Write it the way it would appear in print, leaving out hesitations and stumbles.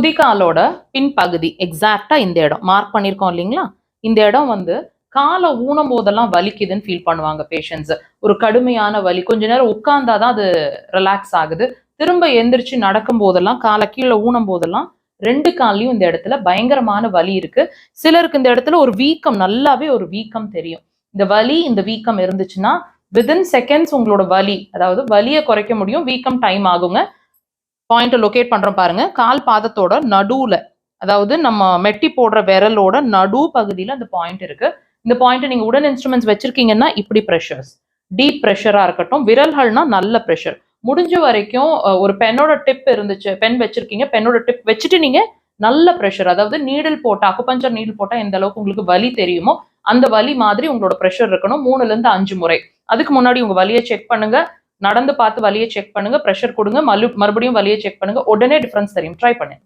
குதிகாலோட பின்பகுதி எக்ஸாக்டா இந்த இடம் மார்க் பண்ணிருக்கோம் இல்லைங்களா? இந்த இடம் வந்து காலை ஊனம் போதெல்லாம் வலிக்குதுன்னு ஃபீல் பண்ணுவாங்க பேஷண்ட்ஸ். ஒரு கடுமையான வலி, கொஞ்ச நேரம் உட்கார்ந்தாதான் அது ரிலாக்ஸ் ஆகுது. திரும்ப எந்திரிச்சு நடக்கும் போதெல்லாம், காலை கீழே ஊனம் போதெல்லாம் 2 கால்லயும் இந்த இடத்துல பயங்கரமான வலி இருக்கு. சிலருக்கு இந்த இடத்துல ஒரு வீக்கம், நல்லாவே ஒரு வீக்கம் தெரியும். இந்த வலி, இந்த வீக்கம் இருந்துச்சுன்னா வித்தின் செகண்ட்ஸ் உங்களோட வலி, அதாவது வலியை குறைக்க முடியும், வீக்கம் டைம் ஆகுங்க. பாயிண்ட் லொகேட் பண்றோம் பாருங்க. கால் பாதத்தோட நடுவுல, அதாவது நம்ம மெட்டி போடுற விரலோட நடு பகுதியில அந்த பாயிண்ட் இருக்கு. இந்த பாயிண்ட் நீங்க உடன் இன்ஸ்ட்ருமெண்ட்ஸ் வச்சிருக்கீங்கன்னா இப்படி ப்ரெஷர்ஸ், டீப் ப்ரெஷரா இருக்கட்டும், விரல்கள்னா நல்ல ப்ரெஷர். முடிஞ்ச வரைக்கும் ஒரு பென்னோட டிப் இருந்துச்சு, பென் வச்சிருக்கீங்க, பென்னோட டிப் வச்சுட்டு நீங்க நல்ல ப்ரெஷர், அதாவது நீடில் போட்டா, அக்குபஞ்சர் நீடில் போட்டா எந்த அளவுக்கு உங்களுக்கு வலி தெரியுமோ அந்த வலி மாதிரி உங்களோட ப்ரெஷர் இருக்கணும் 3ல இருந்து 5 முறை. அதுக்கு முன்னாடி உங்க வலியை செக் பண்ணுங்க, நடந்து பார்த்து வலியை செக் பண்ணுங்க, ப்ரெஷர் கொடுங்க, மறுபடியும் வலியை செக் பண்ணுங்க. உடனே டிஃபரன்ஸ் தெரியும். ட்ரை பண்ணுங்க.